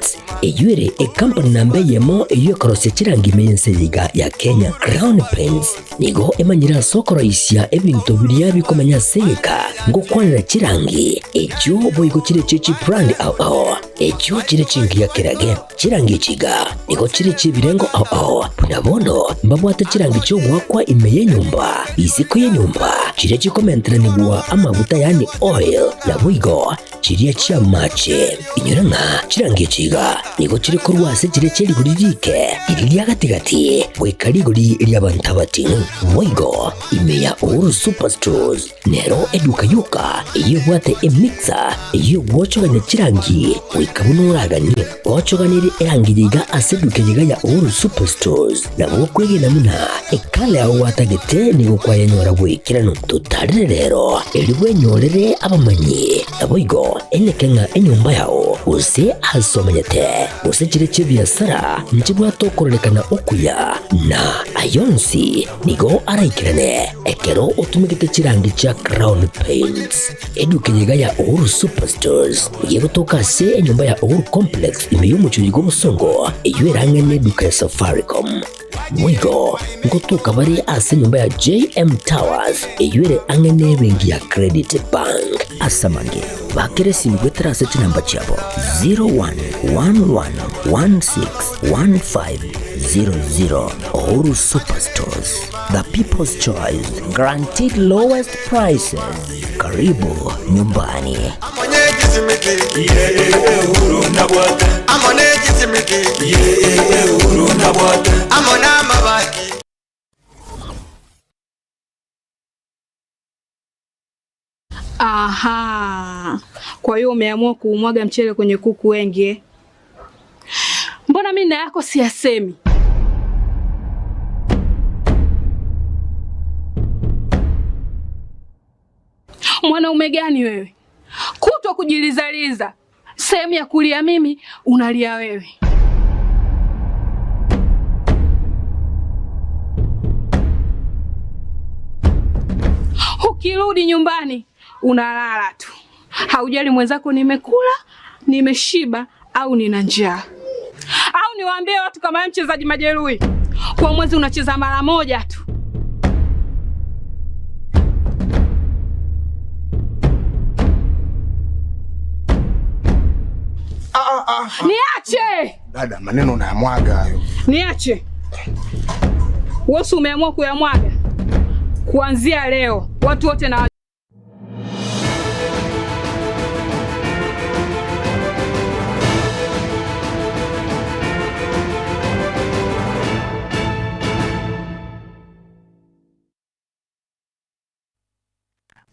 Paints eyure company nambe yemo eyo korose chirangi meyense yiga ya Kenya. Crown Paints nigo emanyira sokoro isya ebintu biriya bikomanya seka ngo kwanira chirangi ejo boyigo chire chichi brand ao ejo chire chingi ya kirage chirangi chiga nigo chire chibirengo ao punabono mbabwata chirangi cyo gwakwa imeye nyumba iziko ye nyumba chire chikomentera nigwa amavuta yani oil ya boyigo chiriya chia mache inyuranga chirangi chiga nigo chire korwase chire chiri guririke iriya gatigati wekarigori lyabantabati boyigo imeya uru superstores nero eduka yuka iyo bwate emixer iyo gwochoganya chirangi wikabunuragani gwochoganiri erangiriga aseduke yiga ya uru superstores nabo kwegena muna ekale aho watagete nigo kwayanyora bwikirano tutarire rero eribwenyorere abamanyi naboyigo enekenga enyumba yao use asomanyete use chire chibiasara nchibwa tokorelekana okuya na ayonsi nigo araikirane ekero utumikite chirangi cha Crown Paints eduke yiga ya uru superstores yego tokase enyumba ya uru complex imeyumucho yigo musongo eyuerangene duka ya Safaricom Mwigo ngotuka bari ase nyumba ya JM Towers eyuere angene bengi ya Credit Bank asamange bakere simgwetera ase chinamba chabo 0111161500 Uru Superstores, the people's choice, guaranteed lowest prices. Karibu nyumbani. Aha. Kwa hiyo umeamua kuumwaga mchele kwenye kuku wengi. Mbona mimi na yako siyasemi? Mwanaume gani wewe? Kutwa kujilizaliza. Sehemu ya kulia mimi, unalia wewe. Ukirudi nyumbani, unalala tu. Haujali mwenzako nimekula, nimeshiba au nina njaa. Au niwaambie watu kama mchezaji majeruhi. Kwa mwezi unacheza mara moja tu. Niache! Dada, maneno unayamwaga hayo. Niache. Wewe umeamua kuyamwaga. Kuanzia leo watu wote na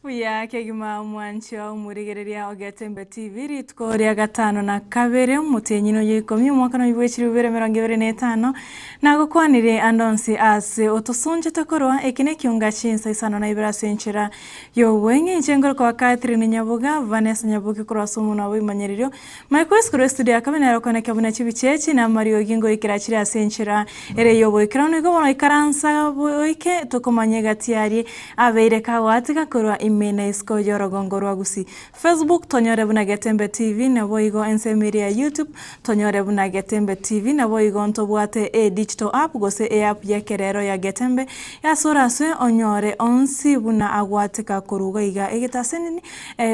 Uya kegima mwancho murigereria Getembe TV ritko ria gatano na kabere mutenyino yikomye mwaka no 2025 na gukwanire andonsi ase otusonje takorwa ekine Ekeonga Chinsa Isano na Ibere senchera yo wenye njengoro kwa Catherine Nyaboga Vanessa Nyaboga kwa somo na wimanyeririo Michael Scrooge studio kabina rokone kabuna chibichechi na Mario Gingo ikirachira senchera ere yo boikrano igobono ikaransa boike tukomanye gatiari abeire kawatika korwa imena isko yorogongo rwagusi Facebook tonyore buna Getembe TV na boigo ensemeria YouTube tonyore buna Getembe TV na boigo ntobwate digital app gose app ya kerero ya Getembe ya soraswe onyore onsi buna agwatika kuruga iga egitasenini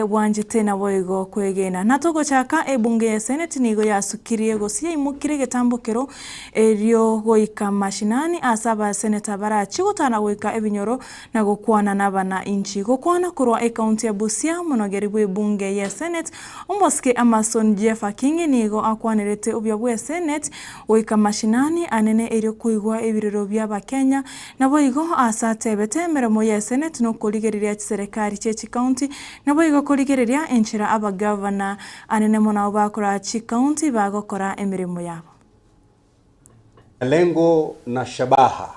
wanjete na boigo kwegena natogo chaka ebunge ya Senate nigo yasukirie gosi imukire getambokero erio goika mashinani asaba senator bara chigotana goika ebinyoro na gokwana nabana inchi gokwana kurwa county ya Busia monogeribu bunge ya Senate umboske Amason Jeff Akingi nigo akwanirete ubyabwe Senate oika mashinani anene erio kuigwa ebiriro byaba Kenya nabo igo asatebete meremo ya Senate no kuligereria serikali chechi county nabo igo kuligereria enchira aba governor anene mona obakora chi county bagokora emirimo yabo. Lengo na shabaha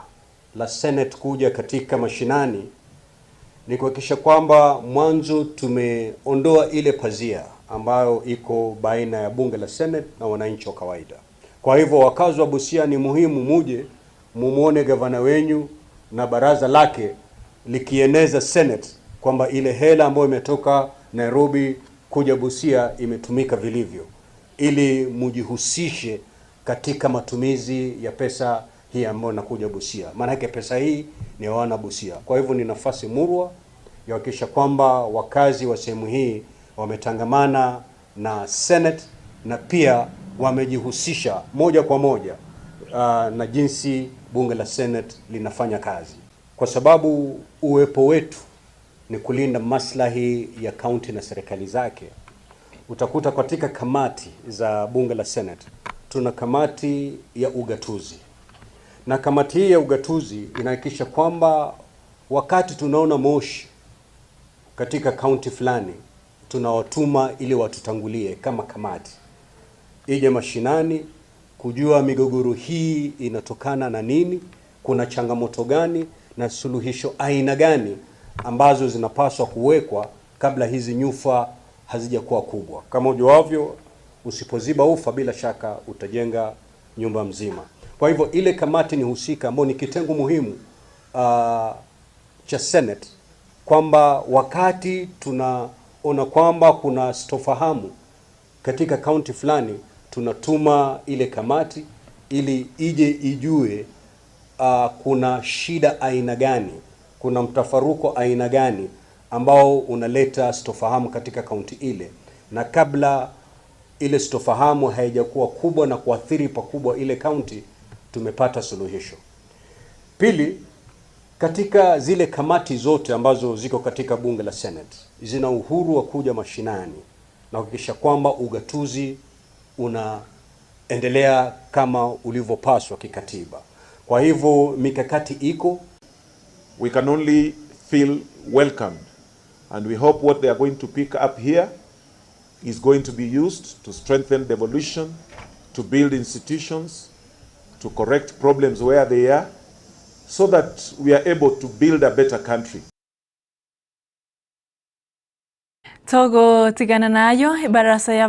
la Senate kuja katika mashinani ni kuhakikisha kwamba mwanzo tumeondoa ile pazia ambayo iko baina ya bunge la Senate na wananchi wa kawaida. Kwa hivyo wakazi wa Busia ni muhimu muje mumuone gavana wenyu na baraza lake likieneza Senate kwamba ile hela ambayo imetoka Nairobi kuja Busia imetumika vilivyo. ili mujihusishe katika matumizi ya pesa hii ambayo inakuja Busia. Maana yake pesa hii ni wana Busia. Kwa hivyo ni nafasi murwa ya kuhakikisha kwamba wakazi wa sehemu hii wametangamana na Senate na pia wamejihusisha moja kwa moja na jinsi bunge la Senate linafanya kazi, kwa sababu uwepo wetu ni kulinda maslahi ya kaunti na serikali zake. Utakuta katika kamati za bunge la Senate tuna kamati ya ugatuzi, na kamati hii ya ugatuzi inahakikisha kwamba wakati tunaona moshi katika kaunti fulani, tunawatuma ili watutangulie kama kamati, ije mashinani kujua migogoro hii inatokana na nini, kuna changamoto gani na suluhisho aina gani ambazo zinapaswa kuwekwa kabla hizi nyufa hazijakuwa kubwa. Kama ujuavyo, usipoziba ufa bila shaka utajenga nyumba mzima. Kwa hivyo ile kamati ni husika ambao ni kitengo muhimu cha Senate, kwamba wakati tunaona kwamba kuna sitofahamu katika kaunti fulani, tunatuma ile kamati ili ije ijue kuna shida aina gani, kuna mtafaruko aina gani ambao unaleta sitofahamu katika kaunti ile, na kabla ile sitofahamu haijakuwa kubwa na kuathiri pakubwa ile kaunti, tumepata suluhisho. Pili, katika zile kamati zote ambazo ziko katika bunge la Senate zina uhuru wa kuja mashinani na kuhakikisha kwamba ugatuzi unaendelea kama ulivyopaswa kikatiba. Kwa hivyo mikakati iko. We can only feel welcomed, and we hope what they are going to pick up here is going to be used to strengthen devolution, to build institutions, to correct problems where they are, so that we are able to build a better country. Togo tigana nayo barasa ya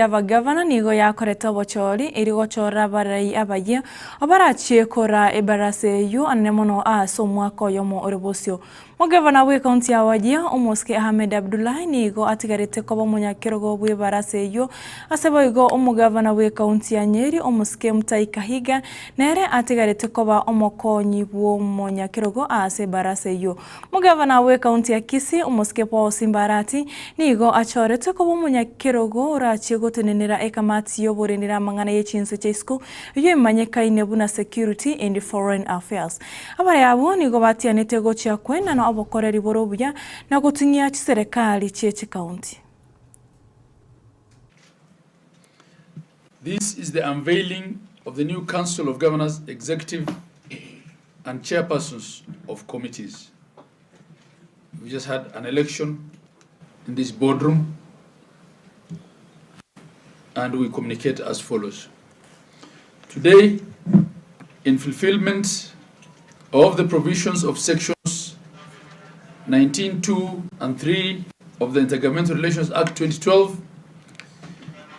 bagavana nigo yakoreta obochori iri gochora barai abaye obarachi kora ebarase yu anemono aso mwako yomo orebosio Mugavana we kaunti ya Wajir Omoske Ahmed Abdullahi nigo atigarite kobo munyakirogo bwe barase yu asaba igo omugavana we kaunti ya Nyeri Omoske Mutai Kahiga nere atigarite koba omokonyi bwo munyakirogo ase barase yu mugavana we kaunti ya Kisii Omoske Paul Simbarati nigo achorete kobo munyakirogo urachi gotenenera ekamati yo borenera mangana ye Chinsa Chesco yo manyekaine buna security and foreign affairs abare yabo nigo batianete go chia kwena no abokoreri borobuya na gutingia chiserekali cheche county. This is the unveiling of the new Council of Governors, Executive and Chairpersons of Committees. We just had an election in this boardroom and we communicate as follows. Today, in fulfillment of the provisions of sections 19(2) and 3 of the Intergovernmental Relations Act 2012,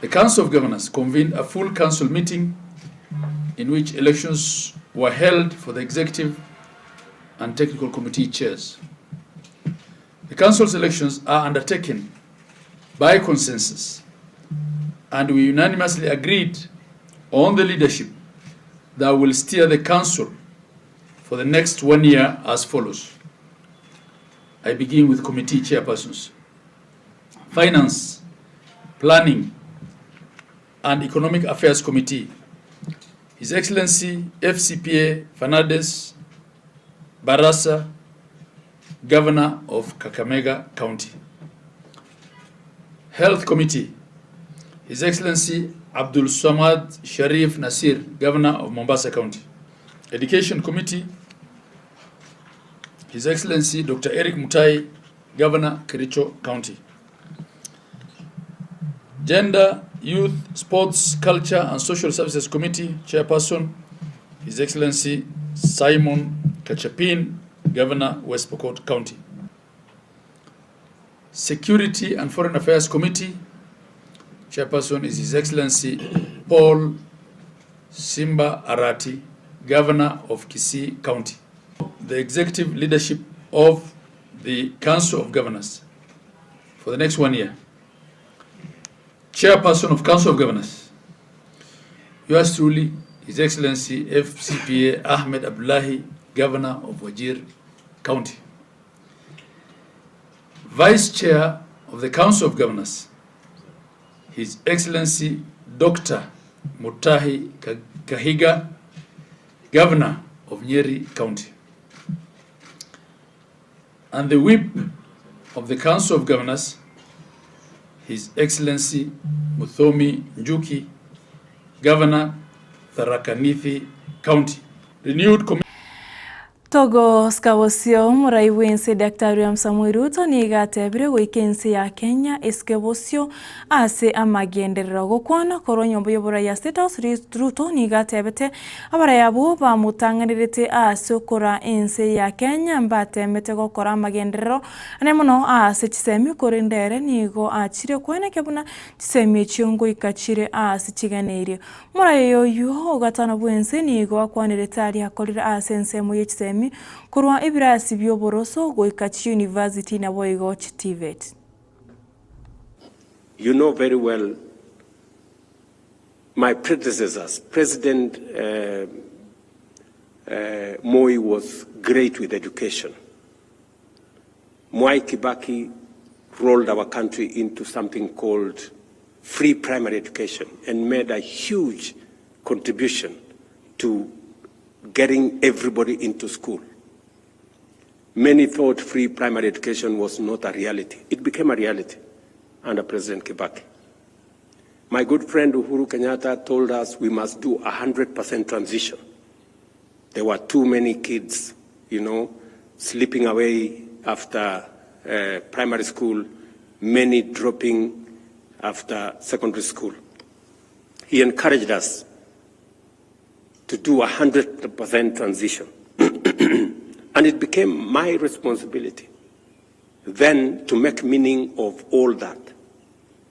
the Council of Governors convened a full council meeting in which elections were held for the executive and technical committee chairs. The council's elections are undertaken by consensus, and we unanimously agreed on the leadership that will steer the council for the next 1 year as follows. I begin with committee chairpersons. Finance, Planning and Economic Affairs Committee, His Excellency FCPA Fernandez Barasa, Governor of Kakamega County. Health Committee, His Excellency Abdul Samad Sharif Nasir, Governor of Mombasa County. Education Committee, His Excellency Dr. Eric Mutai, Governor, Kericho County. Gender, Youth, Sports, Culture and Social Services Committee, Chairperson, His Excellency Simon Kachapin, Governor, West Pokot County. Security and Foreign Affairs Committee, Chairperson is His Excellency Paul Simba Arati, Governor of Kisii County. The executive leadership of the Council of Governors for the next 1 year. Chairperson of Council of Governors, yours truly, His Excellency FCPA Ahmed Abdullahi, Governor of Wajir County. Vice Chair of the Council of Governors, His Excellency Dr. Mutahi Kahiga, Governor of Nyeri County. And the Whip of the Council of Governors, His Excellency Muthomi Njuki, Governor, Tharaka Nithi County. Renewed Togo skabosio murai wense Daktari William Samoei Ruto ni gatebire wikensi ya Kenya iskebosio ase amagenderero gukwana koro nyombo yobora ya State House. Ruto ni gatebete abara yabo bamutanganirite ase ukora ense ya Kenya mbatemete gukora amagenderero anemuno ase chisemi korindere nigo achire kwene kebuna chisemi chiongo ikachire ase chiganeire murai yoyo gatana bwense nigo akwanirite ali akorira ase ensemo ye chisemi kurwa Ibere sibyo boroso goikachi University na boigo TVET. You know very well my predecessors. President Moi was great with education. Mwai Kibaki rolled our country into something called free primary education and made a huge contribution to getting everybody into school. Many thought free primary education was not a reality. It became a reality under President Kibaki. My good friend Uhuru Kenyatta told us we must do 100% transition. There were too many kids, slipping away after primary school, many dropping after secondary school. He encouraged us to do 100% transition. And it became my responsibility then to make meaning of all that.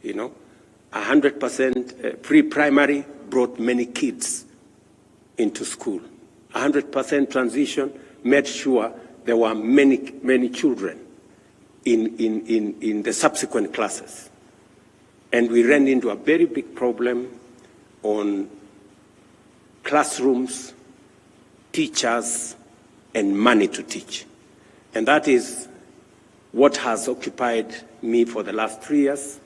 100% pre-primary brought many kids into school. 100% transition made sure there were many children in the subsequent classes. And we ran into a very big problem on classrooms, teachers, and money to teach. And that is what has occupied me for the last 3 years.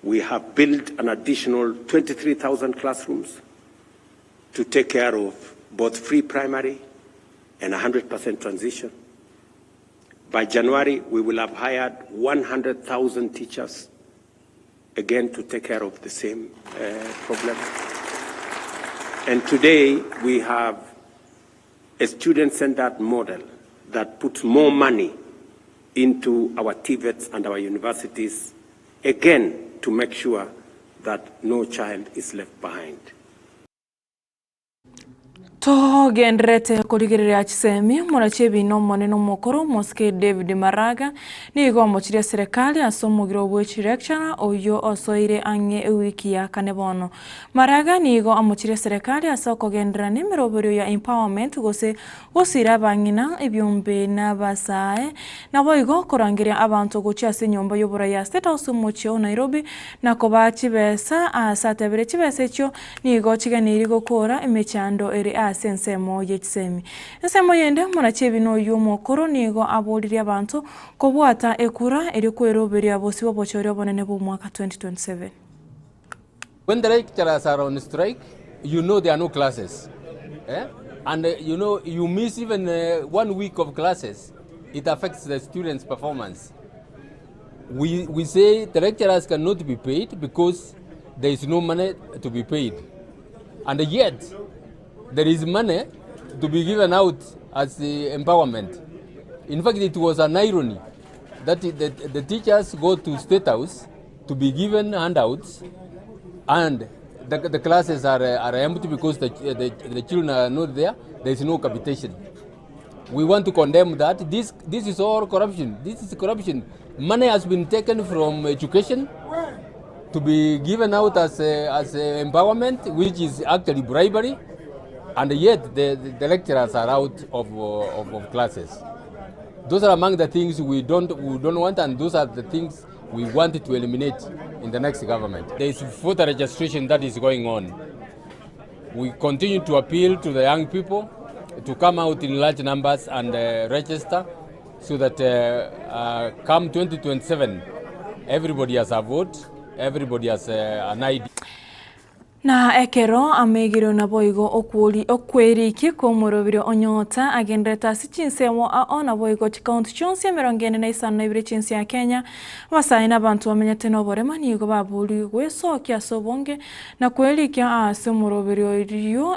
We have built an additional 23,000 classrooms to take care of both free primary and 100% transition. By January, we will have hired 100,000 teachers, again, to take care of the same problem. And today, we have a student-centered model that puts more money into our TVETs and our universities, again, to make sure that no child is left behind. To gendrete kurigiria chisemi murachebi no moneno mokoro moske David Maraga ni go mochiria serikali asomugiro bwechi lecturer oyo osoire anye wiki ya kanebono. Maraga ni go amochiria serikali asoko gendra ni miroborio ya empowerment gose osira bangina ebyombe na basae na boigo korangiria abantu gocha senyomba yobora ya State House mochio Nairobi na kobachi besa asatebere chibese cyo ni go chiganiri gokora emechando eri sensemo yechisemi ensemo yende murachebi no yomokoro nigo aboliri abantu kobwata ekura eri kweroberia bosi bobochoryo bonene bo mwaka 2027. When the lecturers are on strike, there are no classes, and you miss even 1 week of classes. It affects the students' performance. We say the lecturers cannot be paid because there is no money to be paid, and yet there is money to be given out as the empowerment. In fact, it was an irony that the teachers go to State House to be given handouts, and the classes are empty because the children are not there. There is no capitation. We want to condemn that. This is all corruption. This is corruption. Money has been taken from education to be given out as empowerment, which is actually bribery. And yet the lecturers are out of classes. Those are among the things we don't want, and those are the things we wanted to eliminate in the next government. There is voter registration that is going on. We continue to appeal to the young people to come out in large numbers and register so that come 2027, everybody has a vote, everybody has an ID. Na ekero amegiro na boigo okwiriki ko murobiro onyota agendeta si Chinsa ona boigo chikaunti chonse merongene na Isano na Ibere Chinsa ya Kenya basaina abantu bamenyete no borema nigo babuli gwesokia sobonge na kwelikia ase murobiro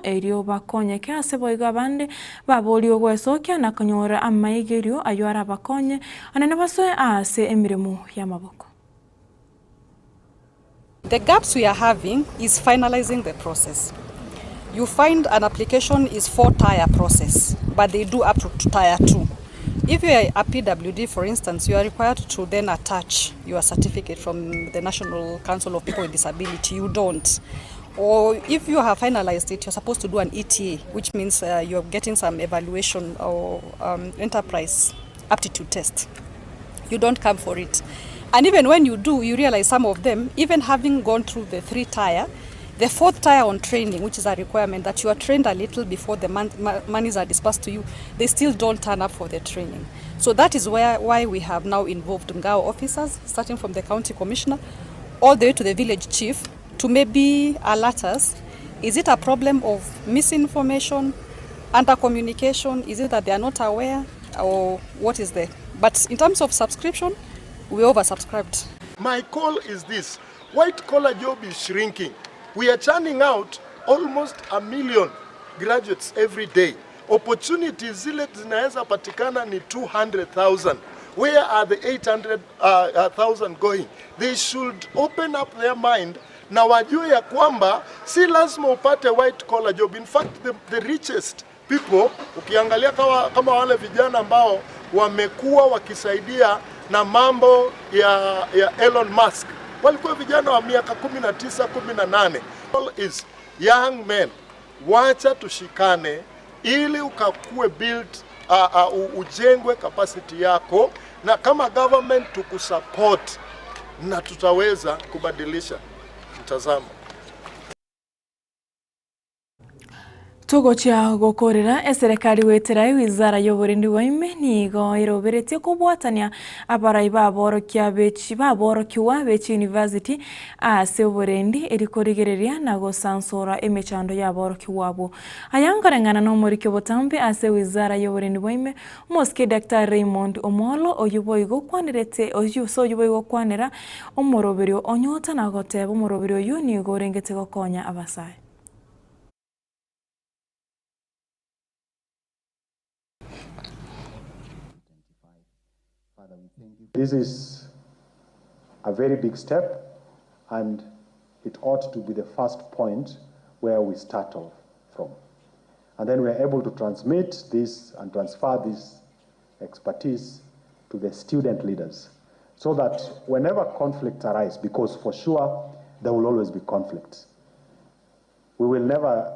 erio bakonye kase boigo abande babuli gwesokia na kanyora amayigirio ayora bakonye anene basoe ase emiremo y'amaboko. The gaps we are having is finalizing the process. You find an application is 4-tier process, but they do up to tier 2. If you are a PWD, for instance, you are required to then attach your certificate from the National Council of People with Disability. You don't. Or if you have finalized it, you're supposed to do an ETA, which means you're getting some evaluation or enterprise aptitude test. You don't come for it. And even when you do, you realize some of them, even having gone through the 3-tier, the 4th tier on training, which is a requirement that you are trained a little before the monies are disbursed to you, they still don't turn up for the training. So that is why we have now involved Ngao officers, starting from the county commissioner, all the way to the village chief, to maybe alert us. Is it a problem of misinformation, under-communication? Is it that they are not aware? Or what is there? But in terms of subscription, we oversubscribed. My call is this: white-collar job is shrinking. We are churning out almost 1 million graduates every day. Opportunities zile zinaweza patikana ni 200,000. Where are the 800,000 going? They should open up their mind na wajue ya kwamba si lazima upate white-collar job. In fact, the richest people, ukiangalia kama wale vijana ambao wamekuwa wakisaidia na mambo ya Elon Musk, walikuwa vijana wa miaka 19, 18. All is young men, wacha tushikane ili ukakue build, ujengwe capacity yako, na kama government tukusupport na tutaweza kubadilisha mtazamo. Tugocha gukorera serikali wetera wizara y'uburindi waime nigo iroberetie kubwatania abarai baborokia baborokiwa bechi university ase uburendi erikorigereria na gosansora emechando yaborokiwabo ayangarangana no muri kyobotambe ase wizara y'uburindi waime moske Dr. Raymond Omolo oyuboigo kwanirete oyuboigo kwanera omoroberio onyota na goteba omoroberio yu nigo rengete gokonya abasai. This is a very big step, and it ought to be the first point where we start off from. And then we are able to transmit this and transfer this expertise to the student leaders, so that whenever conflicts arise, because for sure there will always be conflicts, we will never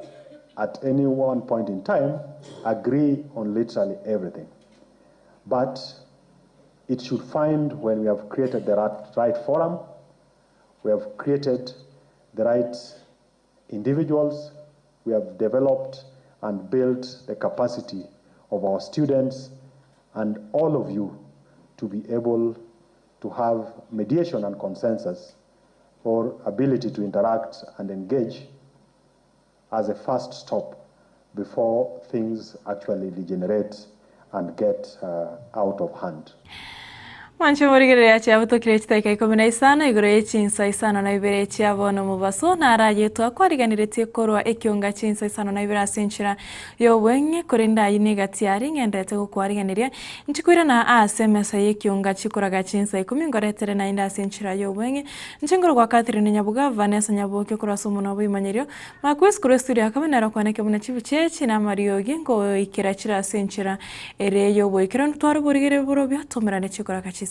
at any one point in time agree on literally everything. But it should find, when we have created the right forum, we have created the right individuals, we have developed and built the capacity of our students and all of you to be able to have mediation and consensus or ability to interact and engage as a first stop before things actually degenerate and get out of hand. Mancho morigereria chiabuto kirechitaika ikomena Isano igoro Chinsa Isano na Ibere chiabono mubaso na araje twakoriganiretie korwa Ekeonga Chinsa Isano na Ibere asenchira yo wenge korenda yini gatiari ngendete gukwariganiria nchikwira na asemesa Ekeonga chikoraga Chinsa ikumingoretere na inda asenchira yo wenge nchingoro kwa Catherine Nyaboga Vanessa Nyaboga korwa somo na bimanyerio makwes kuro studio akamenera kwaneke muna chibuchechi na Mariogi ngo ikirachira asenchira ere yo wekero ntwaro borigere borobya tomerane chikoraga Chinsa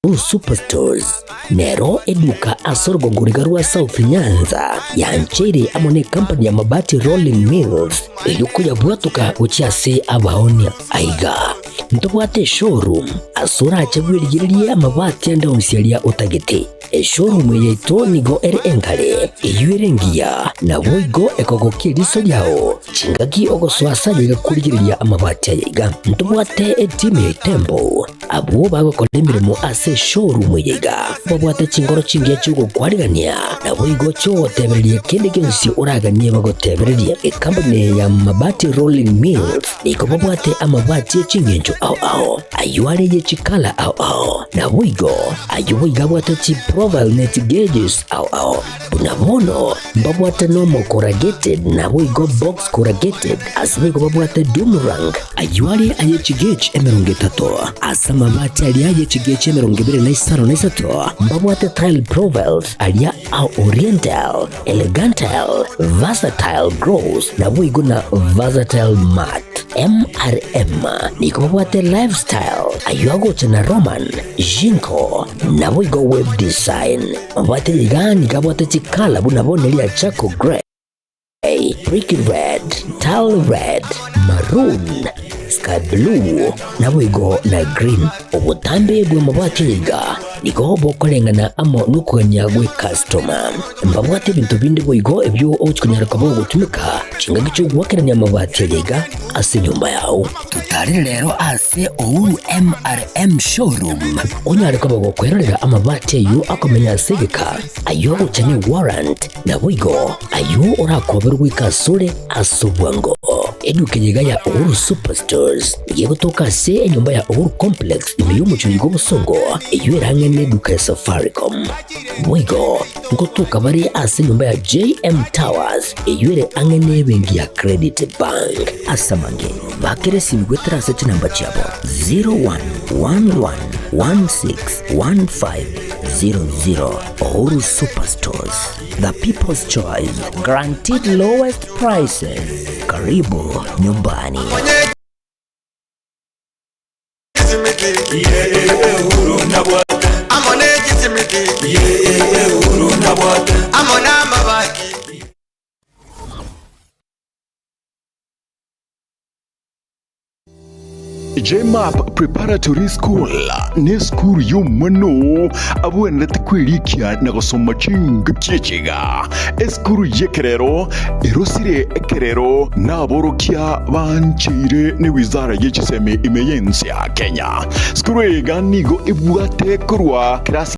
Uru Superstores nero eduka asorgo ngurigarua South Nyanza yanchere amone company ya mabati Rolling Mills yuko yabwatuka uchiase abaonia aiga ntobwate showroom asura achagwirigirie amabati anda unsialia utagete showroom yeto nigo engale eyuerengia na boigo ekogokie riso yao chingagi ogoswasa yiga kurigiriria amabati yiga ntobwate team tempo abo bagokolemire mu ase showroom yiga babwate chingoro chingia chugo kwarigania na boigo cho tebererie kende gensi uraganie bagotebererie company ya mabati Rolling Mills niko babwate amabati chingenjo ao ayuare ye chikala ao na boigo ayuiga bwate chi profile net gauges ao unabono babwate normal corrugated na boigo box corrugated asibigo babwate Dumerang ayuare aye chigage emerongetato asama bati alia ye chigage emerongibere na Isano na Isato babwate tile profiles alia au oriental elegantal versatile gross na boigo na versatile mat MRM niko babwate lifestyle ayuago chana Roman Jinko na boigo web design babwate yigani kabwate chikala bunabonelia chako gray brick red tile red maroon sky blue na boigo na green obutambe bwe mabwate yiga niko bokolengana amo nukuganyagwe customer mbabwate bintu bindi boigo ebyo ochikunyara kabo gutumika chinga gicho gwakeranya amabati yiga ase nyumba yao tutari rero ase Uru MRM showroom onyare kabo gukwerera amabati yu akomenya segeka ayo uchane warrant na boigo ayo urakoberwa ikasure asobwango eduke yiga ya Uru Superstores yego toka se enyumba ya Uru complex imiyumu chuyigo busongo eyuerange neduka ya Safaricom boigo ngotoka bari ase nyumba ya JM Towers eyuere angene bengi ya Credit Bank asamange bakere simgwetera seti namba chabo 0111161500 Uru Superstores, the people's choice, guaranteed lowest prices. Karibu nyumbani. JMAP Preparatory School ni skuru y'umano abana takwirikia na gusoma chinga kichiga eskuru yekerero erosire ekerero naborokia banchire ni wizara y'ikiseme imeyensi ya Kenya skuru ega nigo ibwate kurwa